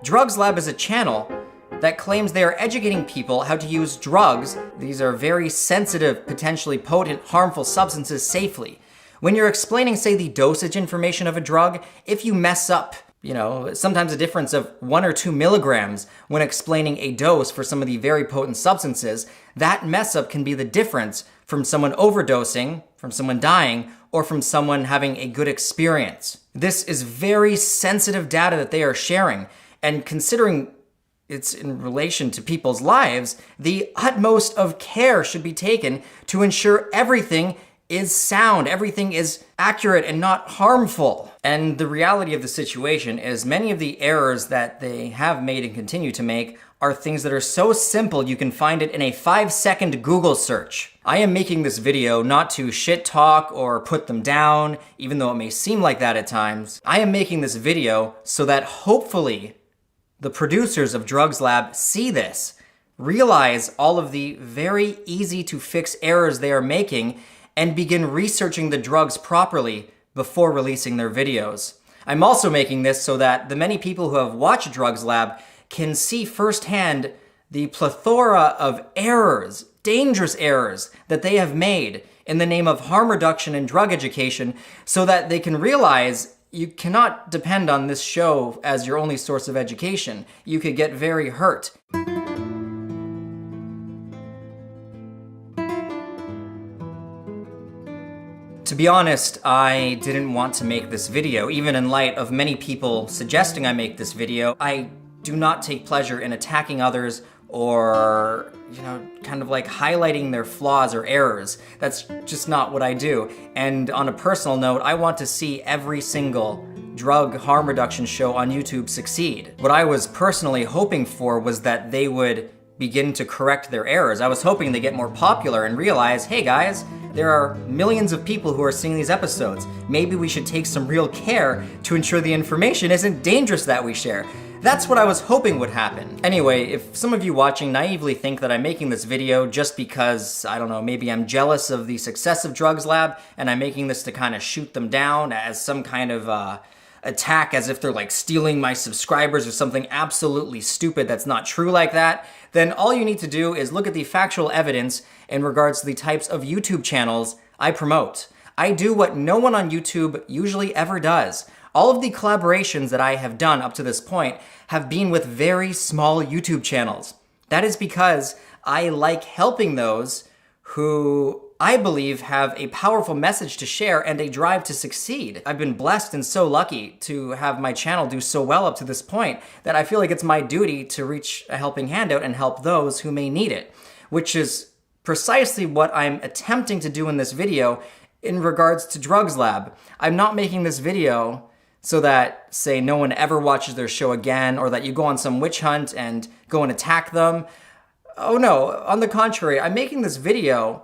DrugsLab is a channel that claims they are educating people how to use drugs. These are very sensitive, potentially potent, harmful substances safely. When you're explaining, say, the dosage information of a drug, if you mess up, sometimes a difference of 1 or 2 milligrams when explaining a dose for some of the very potent substances, that mess up can be the difference from someone overdosing, from someone dying, or from someone having a good experience. This is very sensitive data that they are sharing, and considering it's in relation to people's lives, the utmost of care should be taken to ensure everything is sound, everything is accurate and not harmful. And the reality of the situation is many of the errors that they have made and continue to make are things that are so simple you can find it in a 5-second Google search. I am making this video not to shit talk or put them down, even though it may seem like that at times. I am making this video so that hopefully the producers of DrugsLab see this, realize all of the very easy to fix errors they are making, and begin researching the drugs properly before releasing their videos. I'm also making this so that the many people who have watched DrugsLab can see firsthand the plethora of errors, dangerous errors, that they have made in the name of harm reduction and drug education, so that they can realize you cannot depend on this show as your only source of education. You could get very hurt. To be honest, I didn't want to make this video, even in light of many people suggesting I make this video. I do not take pleasure in attacking others or, kind of like highlighting their flaws or errors. That's just not what I do. And on a personal note, I want to see every single drug harm reduction show on YouTube succeed. What I was personally hoping for was that they would begin to correct their errors. I was hoping they get more popular and realize, hey guys, there are millions of people who are seeing these episodes. Maybe we should take some real care to ensure the information isn't dangerous that we share. That's what I was hoping would happen. Anyway, if some of you watching naively think that I'm making this video just because, I don't know, maybe I'm jealous of the success of DrugsLab and I'm making this to kind of shoot them down as some kind of attack, as if they're like stealing my subscribers or something absolutely stupid that's not true like that, then all you need to do is look at the factual evidence in regards to the types of YouTube channels I promote. I do what no one on YouTube usually ever does. All of the collaborations that I have done up to this point have been with very small YouTube channels. That is because I like helping those who I believe have a powerful message to share and a drive to succeed. I've been blessed and so lucky to have my channel do so well up to this point that I feel like it's my duty to reach a helping hand out and help those who may need it, which is precisely what I'm attempting to do in this video in regards to DrugsLab. I'm not making this video so that, say, no one ever watches their show again, or that you go on some witch hunt and go and attack them. Oh no, on the contrary, I'm making this video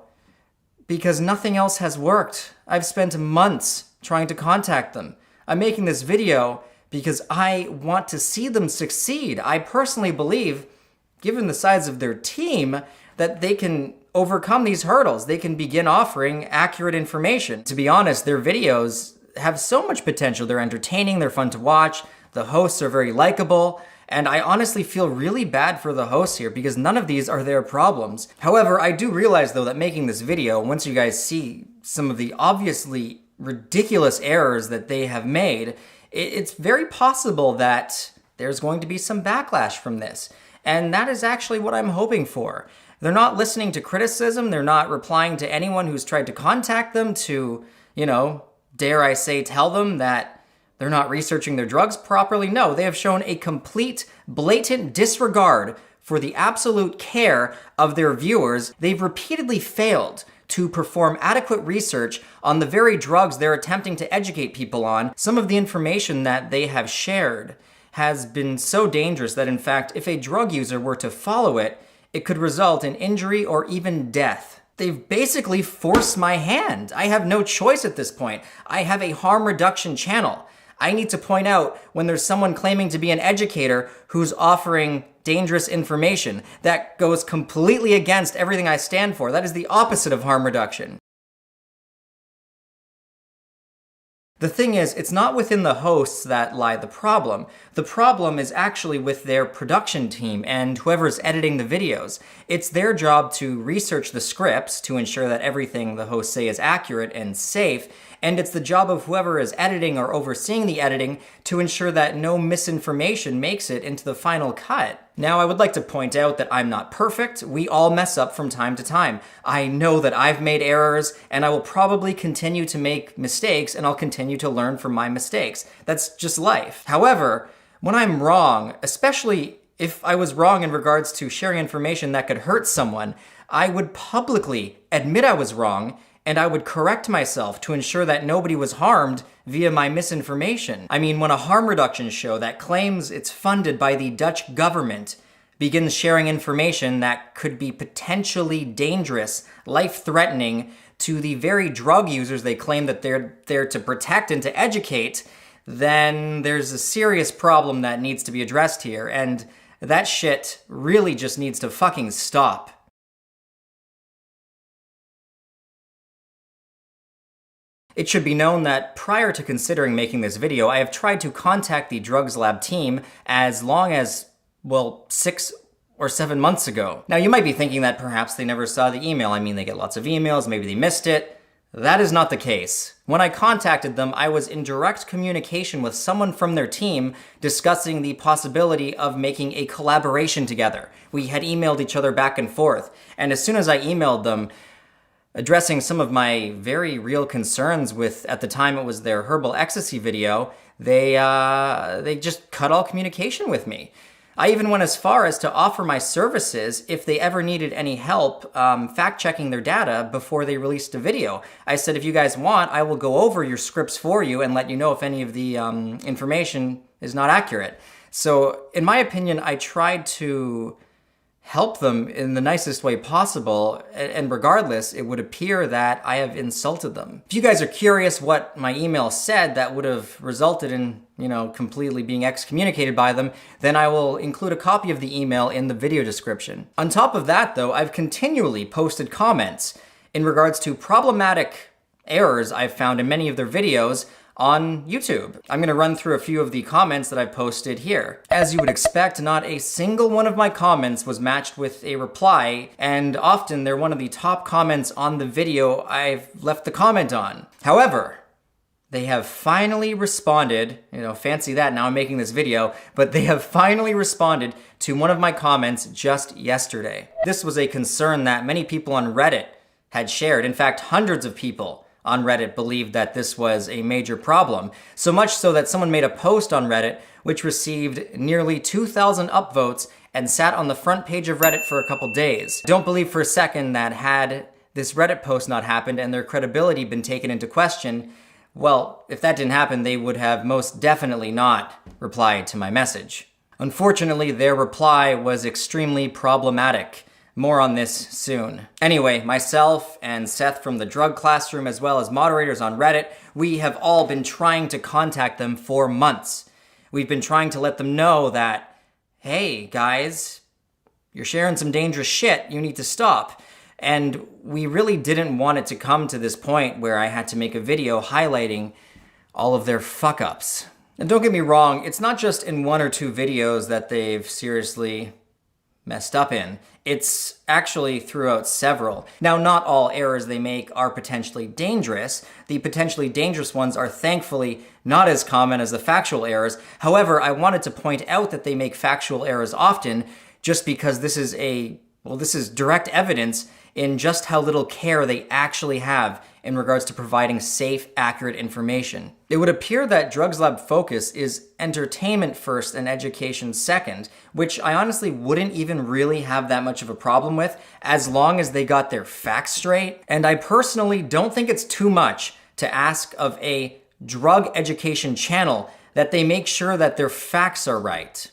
because nothing else has worked. I've spent months trying to contact them. I'm making this video because I want to see them succeed. I personally believe, given the size of their team, that they can overcome these hurdles. They can begin offering accurate information. To be honest, their videos have so much potential. They're entertaining, they're fun to watch, the hosts are very likable, and I honestly feel really bad for the hosts here because none of these are their problems. However, I do realize though that making this video, once you guys see some of the obviously ridiculous errors that they have made, it's very possible that there's going to be some backlash from this. And that is actually what I'm hoping for. They're not listening to criticism, they're not replying to anyone who's tried to contact them to, dare I say, tell them that they're not researching their drugs properly. No, they have shown a complete, blatant disregard for the absolute care of their viewers. They've repeatedly failed to perform adequate research on the very drugs they're attempting to educate people on. Some of the information that they have shared has been so dangerous that, in fact, if a drug user were to follow it, it could result in injury or even death. They've basically forced my hand. I have no choice at this point. I have a harm reduction channel. I need to point out when there's someone claiming to be an educator who's offering dangerous information. That goes completely against everything I stand for. That is the opposite of harm reduction. The thing is, it's not within the hosts that lie the problem. The problem is actually with their production team and whoever's editing the videos. It's their job to research the scripts to ensure that everything the hosts say is accurate and safe, and it's the job of whoever is editing or overseeing the editing to ensure that no misinformation makes it into the final cut. Now, I would like to point out that I'm not perfect. We all mess up from time to time. I know that I've made errors, and I will probably continue to make mistakes, and I'll continue to learn from my mistakes. That's just life. However, when I'm wrong, especially if I was wrong in regards to sharing information that could hurt someone, I would publicly admit I was wrong, and I would correct myself to ensure that nobody was harmed via my misinformation. I mean, when a harm reduction show that claims it's funded by the Dutch government begins sharing information that could be potentially dangerous, life-threatening to the very drug users they claim that they're there to protect and to educate, then there's a serious problem that needs to be addressed here, and that shit really just needs to fucking stop. It should be known that prior to considering making this video, I have tried to contact the DrugsLab team as long as, well, 6 or 7 months ago. Now, you might be thinking that perhaps they never saw the email. I mean, they get lots of emails, maybe they missed it. That is not the case. When I contacted them, I was in direct communication with someone from their team discussing the possibility of making a collaboration together. We had emailed each other back and forth, and as soon as I emailed them, addressing some of my very real concerns with, at the time it was their herbal ecstasy video, they just cut all communication with me. I even went as far as to offer my services if they ever needed any help fact-checking their data before they released a video. I said, if you guys want, I will go over your scripts for you and let you know if any of the information is not accurate. So, in my opinion, I tried to help them in the nicest way possible, and regardless, it would appear that I have insulted them. If you guys are curious what my email said that would have resulted in, completely being excommunicated by them, then I will include a copy of the email in the video description. On top of that, though, I've continually posted comments in regards to problematic errors I've found in many of their videos on YouTube. I'm going to run through a few of the comments that I've posted here. As you would expect, not a single one of my comments was matched with a reply, and often they're one of the top comments on the video I've left the comment on. However, they have finally responded, fancy that, now I'm making this video, but they have finally responded to one of my comments just yesterday. This was a concern that many people on Reddit had shared. In fact, hundreds of people on Reddit believed that this was a major problem. So much so that someone made a post on Reddit which received nearly 2,000 upvotes and sat on the front page of Reddit for a couple days. Don't believe for a second that had this Reddit post not happened and their credibility been taken into question, well, if that didn't happen, they would have most definitely not replied to my message. Unfortunately, their reply was extremely problematic. More on this soon. Anyway, myself and Seth from the Drug Classroom, as well as moderators on Reddit, we have all been trying to contact them for months. We've been trying to let them know that, hey, guys, you're sharing some dangerous shit, you need to stop. And we really didn't want it to come to this point where I had to make a video highlighting all of their fuck-ups. And don't get me wrong, it's not just in 1 or 2 videos that they've seriously messed up in. It's actually throughout several. Now, not all errors they make are potentially dangerous. The potentially dangerous ones are thankfully not as common as the factual errors. However, I wanted to point out that they make factual errors often just because this is direct evidence in just how little care they actually have in regards to providing safe, accurate information. It would appear that DrugsLab focus is entertainment first and education second, which I honestly wouldn't even really have that much of a problem with as long as they got their facts straight. And I personally don't think it's too much to ask of a drug education channel that they make sure that their facts are right.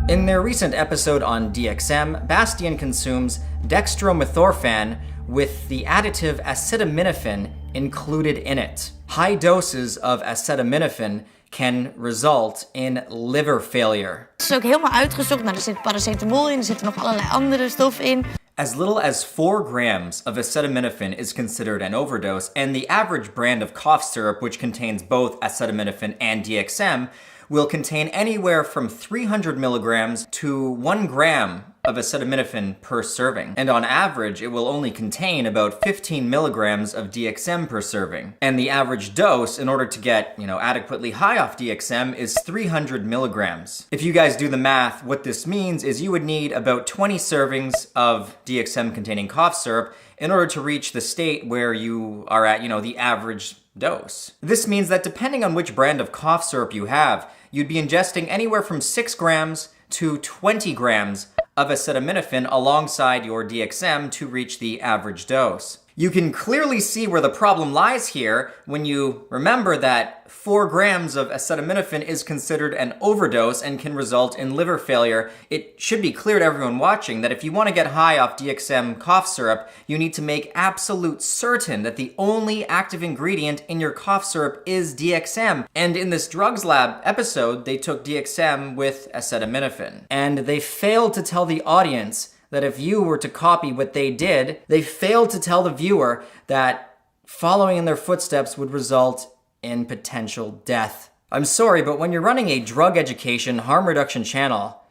In their recent episode on DXM, Bastian consumes dextromethorphan with the additive acetaminophen included in it. High doses of acetaminophen can result in liver failure. Het is ook helemaal uitgezocht. Er zit paracetamol in, er zitten nog allerlei andere stoffen in. As little as 4 grams of acetaminophen is considered an overdose, and the average brand of cough syrup, which contains both acetaminophen and DXM, will contain anywhere from 300 milligrams to 1 gram of acetaminophen per serving. And on average, it will only contain about 15 milligrams of DXM per serving. And the average dose, in order to get, adequately high off DXM, is 300 milligrams. If you guys do the math, what this means is you would need about 20 servings of DXM containing cough syrup in order to reach the state where you are at, the average dose. This means that depending on which brand of cough syrup you have, you'd be ingesting anywhere from 6 grams to 20 grams of acetaminophen alongside your DXM to reach the average dose. You can clearly see where the problem lies here when you remember that 4 grams of acetaminophen is considered an overdose and can result in liver failure. It should be clear to everyone watching that if you want to get high off DXM cough syrup, you need to make absolute certain that the only active ingredient in your cough syrup is DXM. And in this DrugsLab episode, they took DXM with acetaminophen. And they failed to tell the audience that if you were to copy what they did, they failed to tell the viewer that following in their footsteps would result in potential death. I'm sorry, but when you're running a drug education harm reduction channel,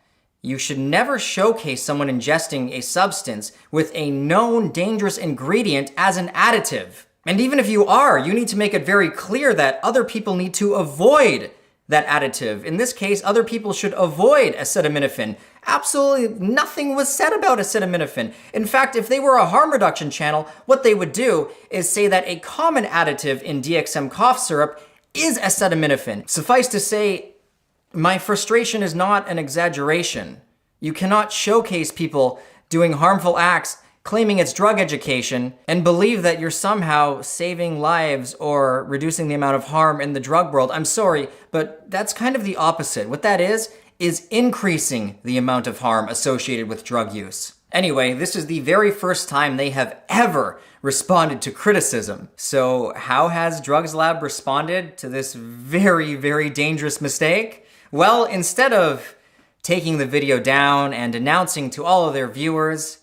you should never showcase someone ingesting a substance with a known dangerous ingredient as an additive. And even if you are, you need to make it very clear that other people need to avoid that additive. In this case, other people should avoid acetaminophen. Absolutely nothing was said about acetaminophen. In fact, if they were a harm reduction channel, what they would do is say that a common additive in DXM cough syrup is acetaminophen. Suffice to say, my frustration is not an exaggeration. You cannot showcase people doing harmful acts claiming it's drug education and believe that you're somehow saving lives or reducing the amount of harm in the drug world. I'm sorry, but that's kind of the opposite. What that is increasing the amount of harm associated with drug use. Anyway, this is the very first time they have ever responded to criticism. So how has DrugsLab responded to this very, very dangerous mistake? Well, instead of taking the video down and announcing to all of their viewers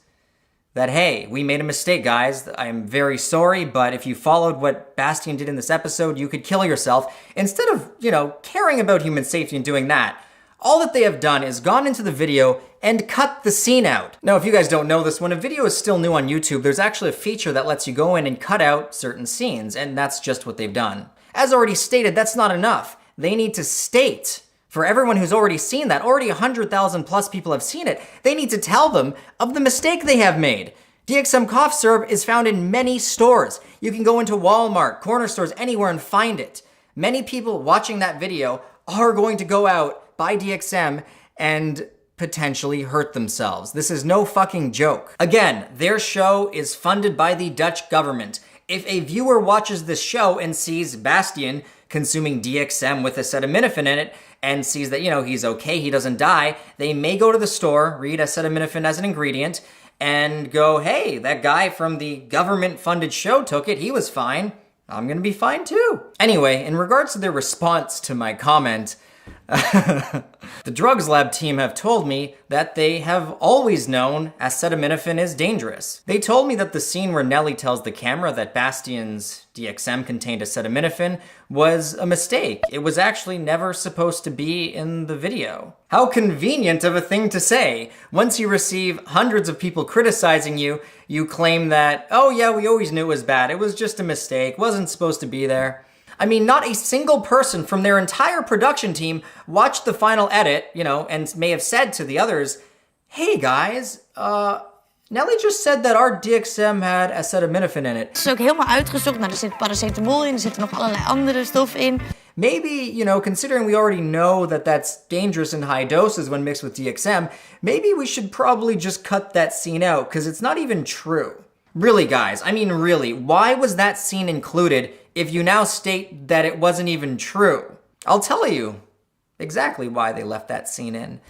that, hey, we made a mistake, guys. I'm very sorry, but if you followed what Bastien did in this episode, you could kill yourself. Instead of, caring about human safety and doing that, all that they have done is gone into the video and cut the scene out. Now, if you guys don't know this, when a video is still new on YouTube, there's actually a feature that lets you go in and cut out certain scenes, and that's just what they've done. As already stated, that's not enough. They need to state, for everyone who's already seen that, already 100,000 plus people have seen it, they need to tell them of the mistake they have made. DXM cough syrup is found in many stores. You can go into Walmart, corner stores, anywhere and find it. Many people watching that video are going to go out, buy DXM, and potentially hurt themselves. This is no fucking joke. Again, their show is funded by the Dutch government. If a viewer watches this show and sees Bastien consuming DXM with acetaminophen in it, and sees that, he's okay, he doesn't die, they may go to the store, read acetaminophen as an ingredient, and go, hey, that guy from the government-funded show took it, he was fine. I'm gonna be fine too. Anyway, in regards to their response to my comment, the DrugsLab team have told me that they have always known acetaminophen is dangerous. They told me that the scene where Nelly tells the camera that Bastien's DXM contained acetaminophen was a mistake. It was actually never supposed to be in the video. How convenient of a thing to say. Once you receive hundreds of people criticizing you, you claim that, oh yeah, we always knew it was bad. It was just a mistake. Wasn't supposed to be there. I mean, not a single person from their entire production team watched the final edit, and may have said to the others, hey guys, Nelly just said that our DXM had acetaminophen in it. Het is ook helemaal uitgezocht. Er zit paracetamol in, er zitten nog allerlei andere stoffen in. Maybe, considering we already know that that's dangerous in high doses when mixed with DXM, maybe we should probably just cut that scene out, because it's not even true. Really, guys, I mean really, why was that scene included if you now state that it wasn't even true? I'll tell you exactly why they left that scene in.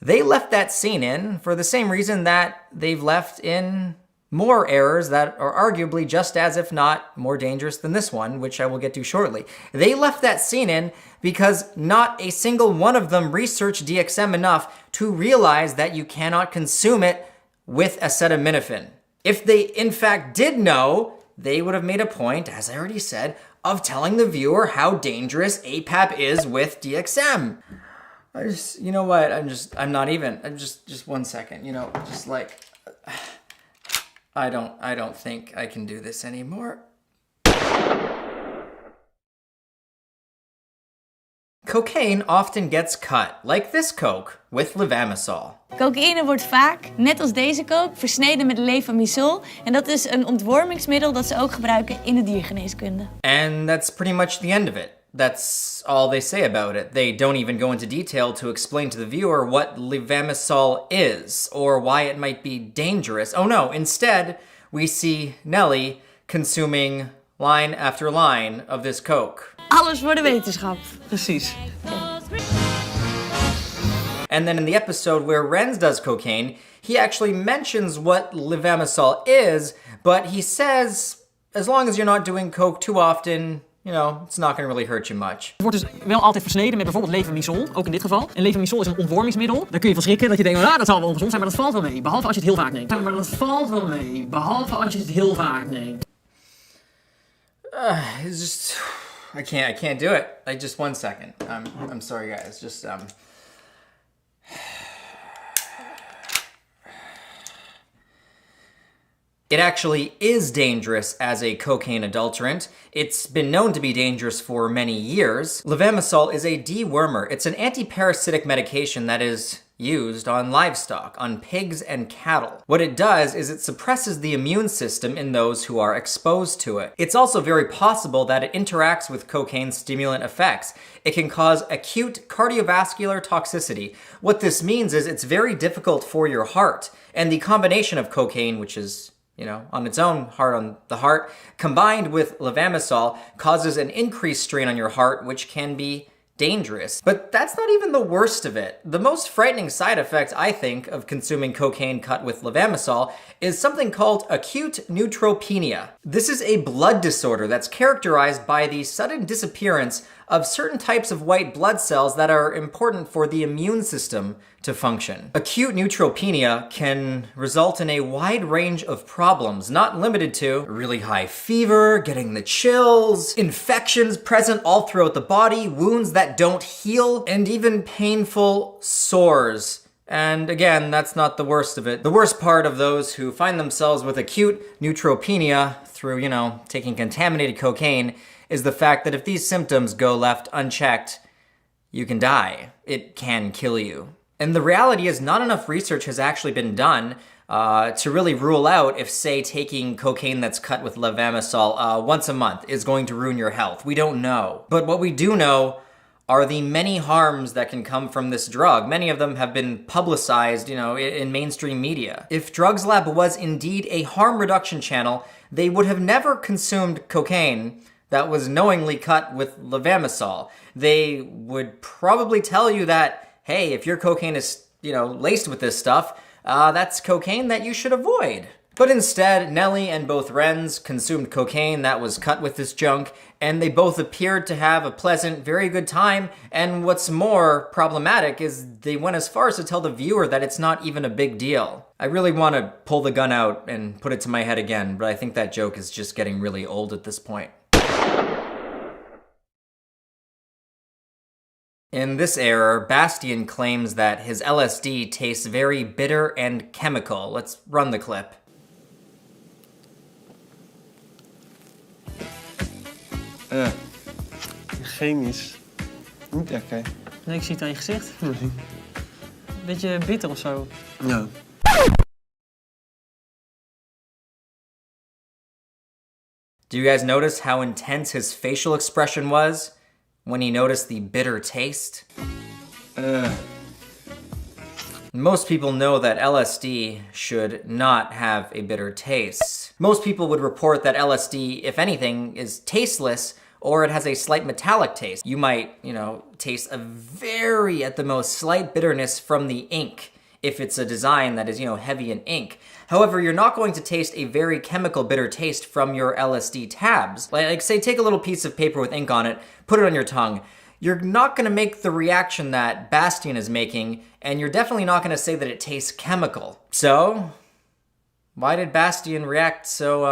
They left that scene in for the same reason that they've left in more errors that are arguably just as, if not more dangerous than this one, which I will get to shortly. They left that scene in because not a single one of them researched DXM enough to realize that you cannot consume it with acetaminophen. If they in fact did know, they would have made a point, as I already said, of telling the viewer how dangerous APAP is with DXM. You know what, just 1 second, you know, just like, I don't think I can do this anymore. Cocaine often gets cut, like this coke, with levamisol. Cocaïne wordt vaak, net als deze coke, versneden met levamisol. En dat is een ontwormingsmiddel dat ze ook gebruiken in de diergeneeskunde. And that's pretty much the end of it. That's all they say about it. They don't even go into detail to explain to the viewer what levamisol is, or why it might be dangerous. Oh no, instead, we see Nelly consuming line after line of this coke. Alles voor de wetenschap. Precies. And then in the episode where Renz does cocaine, he actually mentions what levamisol is, but he says, as long as you're not doing coke too often, you know, it's not going to really hurt you much. Het wordt dus wel altijd versneden met bijvoorbeeld levamisol, ook in dit geval. En levamisol is een ontwormingsmiddel. Daar kun je van schrikken dat je denkt, dat zal wel ongezond zijn, maar dat valt wel mee. Behalve als je het heel vaak neemt. Maar dat valt wel mee, behalve als je het heel vaak neemt. It's just... I can't do it. Just 1 second. I'm sorry guys, just It actually is dangerous as a cocaine adulterant. It's been known to be dangerous for many years. Levamisol is a dewormer. It's an anti-parasitic medication that is used on livestock, on pigs and cattle. What it does is it suppresses the immune system in those who are exposed to it. It's also very possible that it interacts with cocaine's stimulant effects. It can cause acute cardiovascular toxicity. What this means is it's very difficult for your heart, and the combination of cocaine, which is, you know, on its own, hard on the heart, combined with levamisol causes an increased strain on your heart, which can be dangerous. But that's not even the worst of it. The most frightening side effect, I think, of consuming cocaine cut with levamisol is something called acute neutropenia. This is a blood disorder that's characterized by the sudden disappearance of certain types of white blood cells that are important for the immune system to function. Acute neutropenia can result in a wide range of problems, not limited to really high fever, getting the chills, infections present all throughout the body, wounds that don't heal, and even painful sores. And again, that's not the worst of it. The worst part of those who find themselves with acute neutropenia through, you know, taking contaminated cocaine is the fact that if these symptoms go left unchecked, you can die. It can kill you. And the reality is not enough research has actually been done to really rule out if, say, taking cocaine that's cut with levamisol once a month is going to ruin your health. We don't know. But what we do know are the many harms that can come from this drug. Many of them have been publicized, you know, in mainstream media. If DrugsLab was indeed a harm reduction channel, they would have never consumed cocaine that was knowingly cut with levamisol. They would probably tell you that, hey, if your cocaine is, you know, laced with this stuff, that's cocaine that you should avoid. But instead, Nelly and both Renz consumed cocaine that was cut with this junk, and they both appeared to have a pleasant, very good time, and what's more problematic is they went as far as to tell the viewer that it's not even a big deal. I really want to pull the gun out and put it to my head again, but I think that joke is just getting really old at this point. In this error, Bastian claims that his LSD tastes very bitter and chemical. Let's run the clip. Chemisch. Niet lekker. Nee, ik zie het aan je gezicht. Beetje bitter of zo. Ja. Do you guys notice how intense his facial expression was when he noticed the bitter taste? Most people know that LSD should not have a bitter taste. Most people would report that LSD, if anything, is tasteless or it has a slight metallic taste. You might, you know, taste a very, at the most, slight bitterness from the ink if it's a design that is, you know, heavy in ink. However, you're not going to taste a very chemical bitter taste from your LSD tabs. Like say, take a little piece of paper with ink on it, put it on your tongue. You're not gonna make the reaction that Bastian is making, and you're definitely not gonna say that it tastes chemical. So, Why did Bastian react so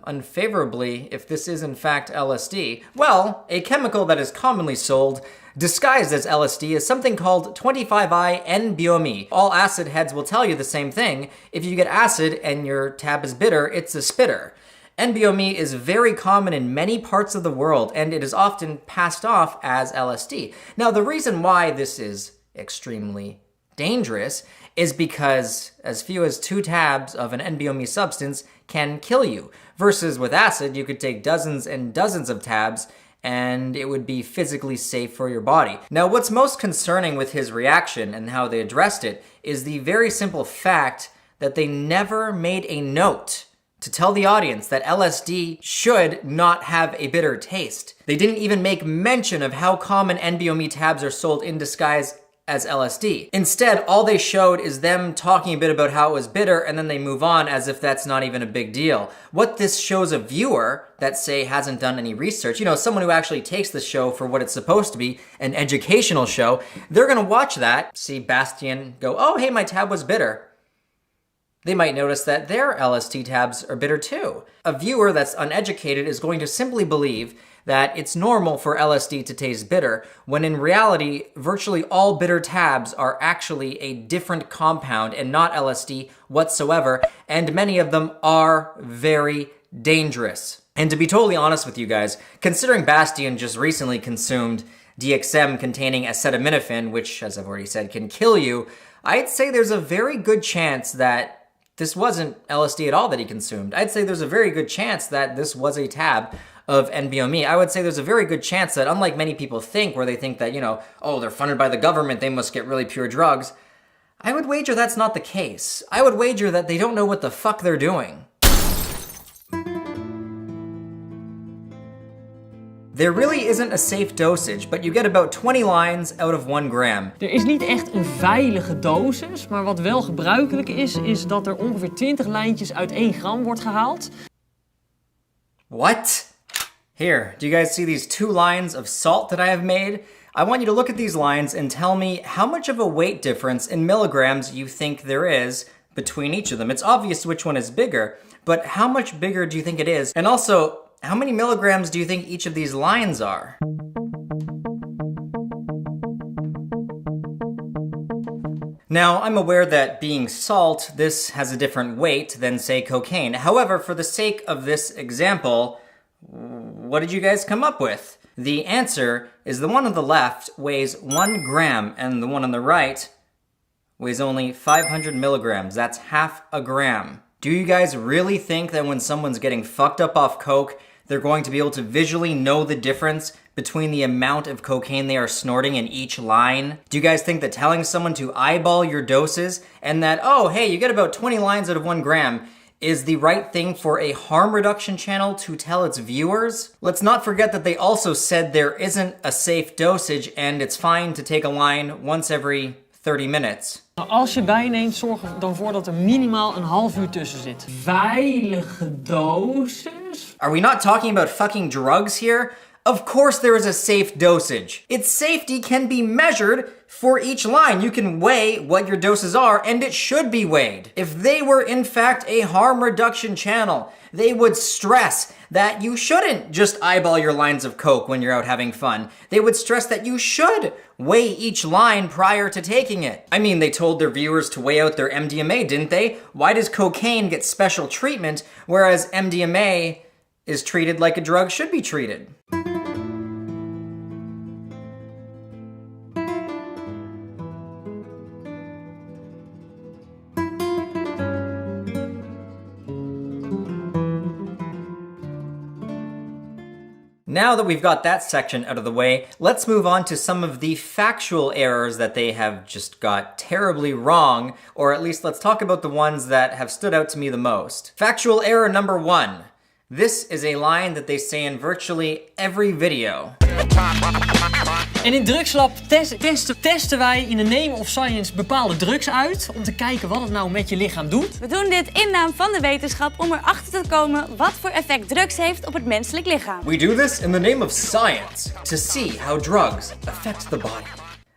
unfavorably if this is in fact LSD? Well, a chemical that is commonly sold disguised as LSD is something called 25I-N-BOME. All acid heads will tell you the same thing. If you get acid and your tab is bitter, it's a spitter. NBOME is very common in many parts of the world, and it is often passed off as LSD. Now, the reason why this is extremely dangerous is because as few as 2 tabs of an NBOME substance can kill you, versus with acid, you could take dozens and dozens of tabs and it would be physically safe for your body. Now, what's most concerning with his reaction and how they addressed it is the very simple fact that they never made a note to tell the audience that LSD should not have a bitter taste. They didn't even make mention of how common NBOME tabs are sold in disguise as LSD. Instead, all they showed is them talking a bit about how it was bitter, and then they move on as if that's not even a big deal. What this shows a viewer that, say, hasn't done any research, someone who actually takes the show for what it's supposed to be, an educational show, they're gonna watch that, see Bastian go, oh, hey, my tab was bitter. They might notice that their LSD tabs are bitter too. A viewer that's uneducated is going to simply believe that it's normal for LSD to taste bitter, when in reality, virtually all bitter tabs are actually a different compound and not LSD whatsoever, and many of them are very dangerous. And to be totally honest with you guys, considering Bastian just recently consumed DXM containing acetaminophen, which, as I've already said, can kill you, I'd say there's a very good chance that this wasn't LSD at all that he consumed. I'd say there's a very good chance that this was a tab of NBOME. I would say there's a very good chance that, unlike many people think, where they think that, oh, they're funded by the government, they must get really pure drugs, I would wager that's not the case. I would wager that they don't know what the fuck they're doing. There really isn't a safe dosage, but you get about 20 lines out of 1 gram. Er is niet echt een veilige dosis, maar wat wel gebruikelijk is dat er ongeveer 20 lijntjes uit 1 gram wordt gehaald. What? Here, do you guys see these 2 lines of salt that I have made? I want you to look at these lines and tell me how much of a weight difference in milligrams you think there is between each of them. It's obvious which one is bigger, but how much bigger do you think it is? And also, how many milligrams do you think each of these lines are? Now, I'm aware that being salt, this has a different weight than, say, cocaine. However, for the sake of this example, what did you guys come up with? The answer is the one on the left weighs 1 gram, and the one on the right weighs only 500 milligrams. That's half a gram. Do you guys really think that when someone's getting fucked up off coke, they're going to be able to visually know the difference between the amount of cocaine they are snorting in each line? Do you guys think that telling someone to eyeball your doses and that, oh, hey, you get about 20 lines out of 1 gram is the right thing for a harm reduction channel to tell its viewers? Let's not forget that they also said there isn't a safe dosage and it's fine to take a line once every 30 minutes. Als je bijneemt, zorg er dan voor dat er minimaal een half uur tussen zit. Veilige dosis? Are we not talking about fucking drugs here? Of course there is a safe dosage. Its safety can be measured for each line. You can weigh what your doses are, and it should be weighed. If they were in fact a harm reduction channel, they would stress that you shouldn't just eyeball your lines of coke when you're out having fun. They would stress that you should weigh each line prior to taking it. I mean, they told their viewers to weigh out their MDMA, didn't they? Why does cocaine get special treatment, whereas MDMA is treated like a drug should be treated? Now that we've got that section out of the way, let's move on to some of the factual errors that they have just got terribly wrong, or at least let's talk about the ones that have stood out to me the most. Factual error number 1. This is a line that they say in virtually every video. En in DrugsLab testen wij in de name of science bepaalde drugs uit om te kijken wat het nou met je lichaam doet. We doen dit in naam van de wetenschap om erachter te komen wat voor effect drugs heeft op het menselijk lichaam. We do this in the name of science to see how drugs affect the body.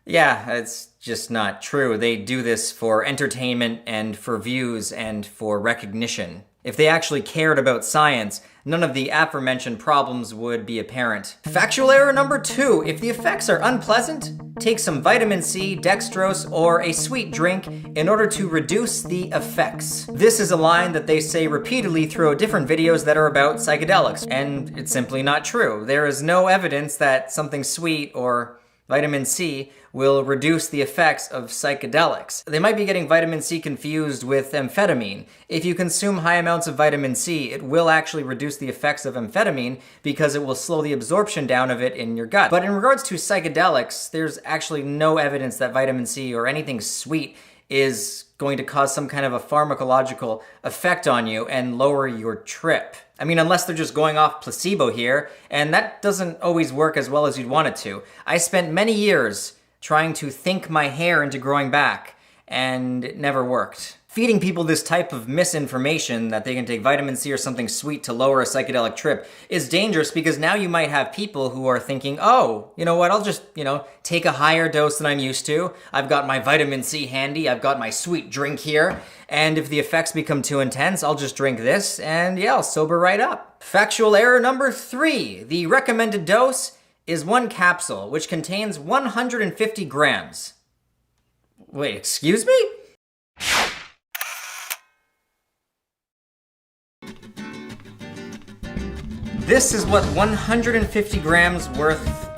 Yeah, it's just not true. They do this for entertainment and for views and for recognition. If they actually cared about science, none of the aforementioned problems would be apparent. Factual error number 2. If the effects are unpleasant, take some vitamin C, dextrose, or a sweet drink in order to reduce the effects. This is a line that they say repeatedly throughout different videos that are about psychedelics, and it's simply not true. There is no evidence that something sweet or vitamin C will reduce the effects of psychedelics. They might be getting vitamin C confused with amphetamine. If you consume high amounts of vitamin C, it will actually reduce the effects of amphetamine because it will slow the absorption down of it in your gut. But in regards to psychedelics, there's actually no evidence that vitamin C or anything sweet is going to cause some kind of a pharmacological effect on you and lower your trip. I mean, unless they're just going off placebo here, and that doesn't always work as well as you'd want it to. I spent many years trying to think my hair into growing back, and it never worked. Feeding people this type of misinformation that they can take vitamin C or something sweet to lower a psychedelic trip is dangerous because now you might have people who are thinking, oh, you know what, I'll just, take a higher dose than I'm used to. I've got my vitamin C handy, I've got my sweet drink here, and if the effects become too intense, I'll just drink this and yeah, I'll sober right up. Factual error number 3. The recommended dose is 1 capsule, which contains 150 grams. Wait, excuse me? This is what 150 grams worth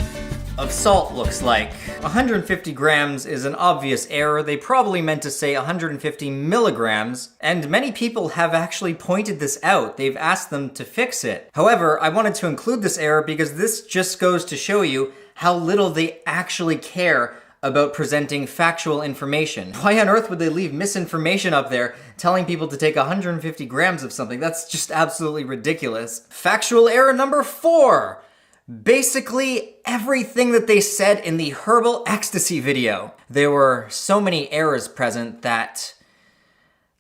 of salt looks like. 150 grams is an obvious error. They probably meant to say 150 milligrams, and many people have actually pointed this out. They've asked them to fix it. However, I wanted to include this error because this just goes to show you how little they actually care about presenting factual information. Why on earth would they leave misinformation up there telling people to take 150 grams of something? That's just absolutely ridiculous. Factual error number 4. Basically everything that they said in the herbal ecstasy video. There were so many errors present that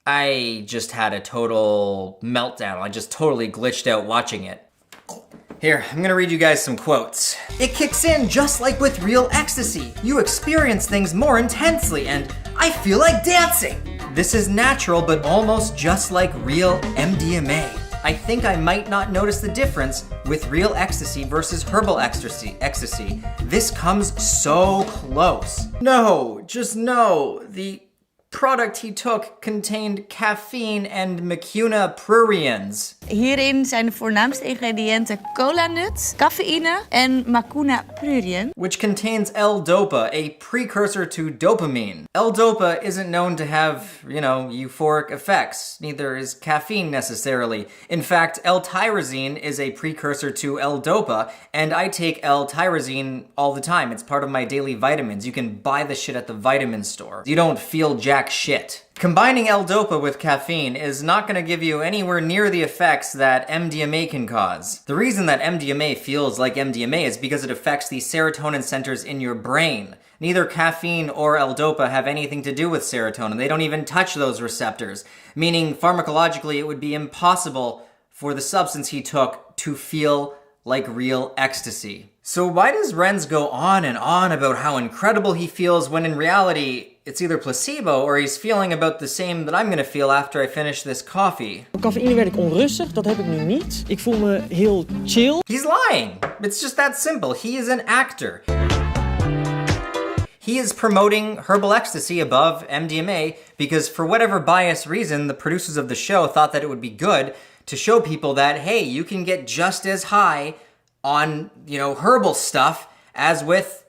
I just had a total meltdown. I just totally glitched out watching it. Here, I'm gonna read you guys some quotes. It kicks in just like with real ecstasy. You experience things more intensely and I feel like dancing. This is natural but almost just like real MDMA. I think I might not notice the difference with real ecstasy versus herbal ecstasy. This comes so close. No, just no. The product he took contained caffeine and Mucuna pruriens. Hierin zijn de voornaamste ingrediënten cola-nut, cafeïne en Mucuna prurien. Which contains L-Dopa, a precursor to dopamine. L-Dopa isn't known to have, euphoric effects. Neither is caffeine necessarily. In fact, L-tyrosine is a precursor to L-Dopa, and I take L-tyrosine all the time. It's part of my daily vitamins. You can buy the shit at the vitamin store. You don't feel jack shit. Combining L-Dopa with caffeine is not going to give you anywhere near the effects that MDMA can cause. The reason that MDMA feels like MDMA is because it affects the serotonin centers in your brain. Neither caffeine or L-Dopa have anything to do with serotonin. They don't even touch those receptors, meaning pharmacologically it would be impossible for the substance he took to feel like real ecstasy. So why does Renz go on and on about how incredible he feels when in reality it's either placebo or he's feeling about the same that I'm gonna feel after I finish this coffee? Op cafeïne werd ik onrustig, dat heb ik nu niet. Ik voel me heel chill. He's lying. It's just that simple. He is an actor. He is promoting herbal ecstasy above MDMA because for whatever biased reason, the producers of the show thought that it would be good to show people that, hey, you can get just as high on, herbal stuff as with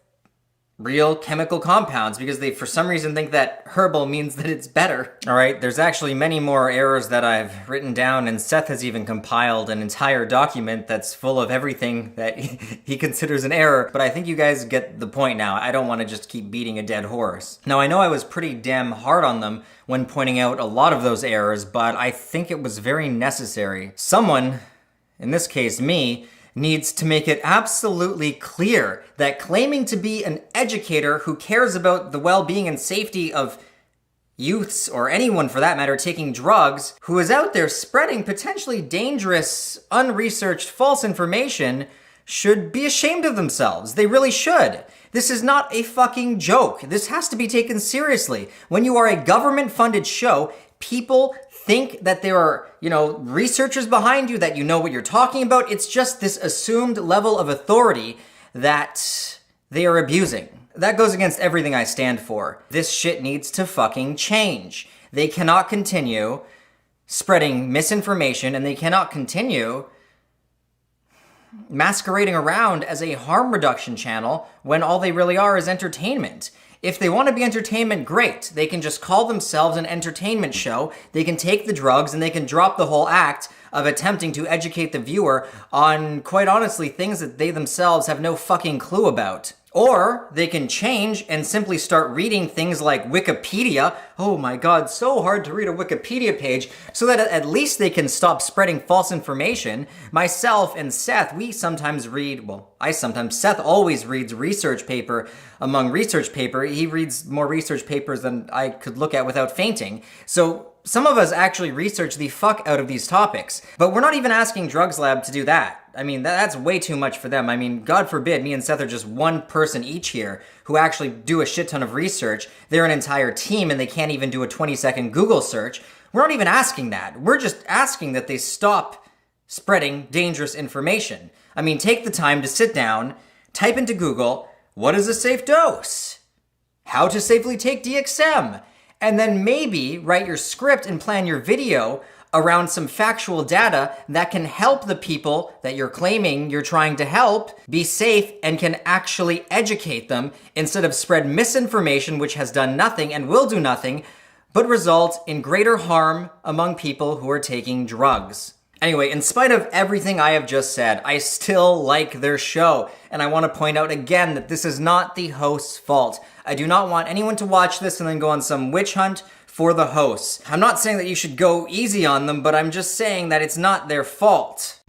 real chemical compounds because they, for some reason, think that herbal means that it's better. All right, there's actually many more errors that I've written down, and Seth has even compiled an entire document that's full of everything that he considers an error, but I think you guys get the point now. I don't want to just keep beating a dead horse. Now, I know I was pretty damn hard on them when pointing out a lot of those errors, but I think it was very necessary. Someone, in this case me, needs to make it absolutely clear that claiming to be an educator who cares about the well-being and safety of youths, or anyone for that matter, taking drugs, who is out there spreading potentially dangerous, unresearched, false information, should be ashamed of themselves. They really should. This is not a fucking joke. This has to be taken seriously. When you are a government-funded show, people think that there are, researchers behind you, that you know what you're talking about. It's just this assumed level of authority that they are abusing. That goes against everything I stand for. This shit needs to fucking change. They cannot continue spreading misinformation, and they cannot continue masquerading around as a harm reduction channel when all they really are is entertainment. If they want to be entertainment, great. They can just call themselves an entertainment show. They can take the drugs and they can drop the whole act of attempting to educate the viewer on, quite honestly, things that they themselves have no fucking clue about. Or they can change and simply start reading things like Wikipedia. Oh my god, so hard to read a Wikipedia page, so that at least they can stop spreading false information. Myself and Seth, we sometimes read, Seth always reads research paper among research paper. He reads more research papers than I could look at without fainting. So some of us actually research the fuck out of these topics, but we're not even asking DrugsLab to do that. I mean, that's way too much for them. I mean, God forbid, me and Seth are just one person each here who actually do a shit ton of research. They're an entire team and they can't even do a 20-second Google search. We're not even asking that. We're just asking that they stop spreading dangerous information. I mean, take the time to sit down, type into Google, what is a safe dose? How to safely take DXM? And then maybe write your script and plan your video around some factual data that can help the people that you're claiming you're trying to help be safe and can actually educate them instead of spread misinformation which has done nothing and will do nothing but result in greater harm among people who are taking drugs. Anyway, in spite of everything I have just said, I still like their show, and I want to point out again that this is not the host's fault. I do not want anyone to watch this and then go on some witch hunt for the hosts. I'm not saying that you should go easy on them, but I'm just saying that it's not their fault.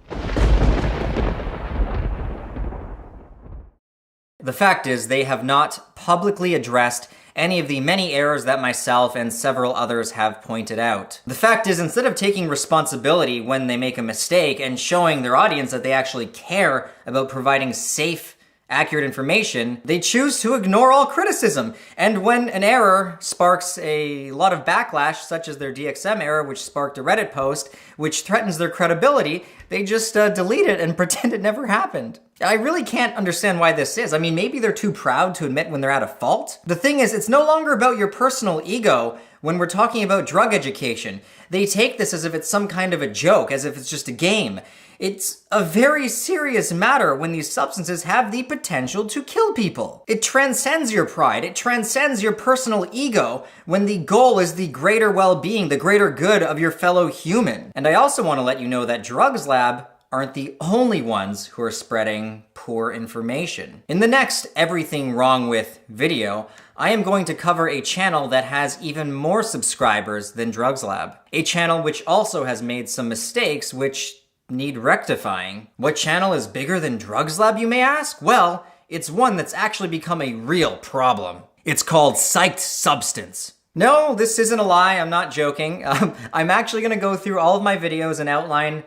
The fact is, they have not publicly addressed any of the many errors that myself and several others have pointed out. The fact is, instead of taking responsibility when they make a mistake and showing their audience that they actually care about providing safe, accurate information, they choose to ignore all criticism. And when an error sparks a lot of backlash, such as their DXM error, which sparked a Reddit post, which threatens their credibility, they just delete it and pretend it never happened. I really can't understand why this is. I mean, maybe they're too proud to admit when they're at a fault. The thing is, it's no longer about your personal ego when we're talking about drug education. They take this as if it's some kind of a joke, as if it's just a game. It's a very serious matter when these substances have the potential to kill people. It transcends your pride. It transcends your personal ego when the goal is the greater well-being, the greater good of your fellow human. And I also want to let you know that DrugsLab aren't the only ones who are spreading poor information. In the next Everything Wrong With video, I am going to cover a channel that has even more subscribers than DrugsLab. A channel which also has made some mistakes which need rectifying. What channel is bigger than DrugsLab, you may ask? Well, it's one that's actually become a real problem. It's called Psyched Substance. No, this isn't a lie, I'm not joking. I'm actually gonna go through all of my videos and outline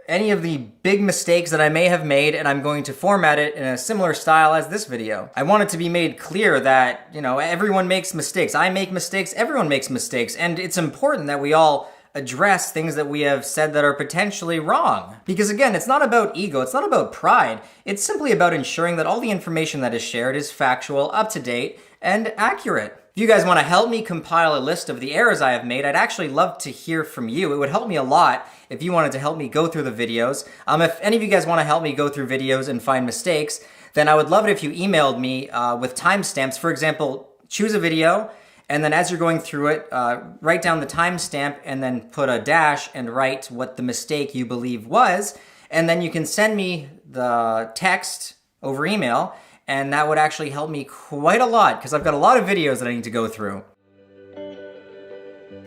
any of the big mistakes that I may have made, and I'm going to format it in a similar style as this video. I want it to be made clear that, everyone makes mistakes. I make mistakes, everyone makes mistakes, and it's important that we all address things that we have said that are potentially wrong. Because again, it's not about ego, it's not about pride, it's simply about ensuring that all the information that is shared is factual, up to date, and accurate. If you guys want to help me compile a list of the errors I have made, I'd actually love to hear from you. It would help me a lot if you wanted to help me go through the videos. If any of you guys want to help me go through videos and find mistakes, then I would love it if you emailed me with timestamps. For example, choose a video, and then as you're going through it, write down the timestamp and then put a dash and write what the mistake you believe was. And then you can send me the text over email, and that would actually help me quite a lot because I've got a lot of videos that I need to go through.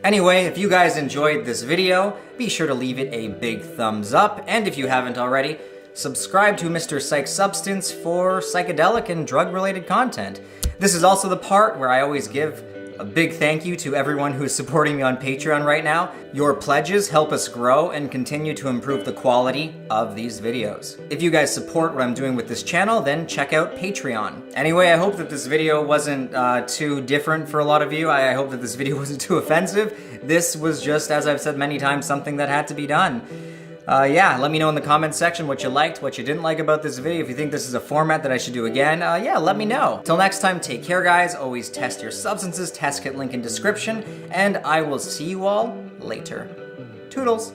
Anyway, if you guys enjoyed this video, be sure to leave it a big thumbs up. And if you haven't already, subscribe to Mr. Psyched Substance for psychedelic and drug-related content. This is also the part where I always give A big thank you to everyone who's supporting me on Patreon right now. Your pledges help us grow and continue to improve the quality of these videos. If you guys support what I'm doing with this channel, then check out Patreon. Anyway, I hope that this video wasn't too different for a lot of you. I hope that this video wasn't too offensive. This was just, as I've said many times, something that had to be done. Yeah, let me know in the comments section what you liked, what you didn't like about this video. If you think this is a format that I should do again, yeah, let me know. Till next time, take care, guys. Always test your substances, test kit link in description, and I will see you all later. Toodles.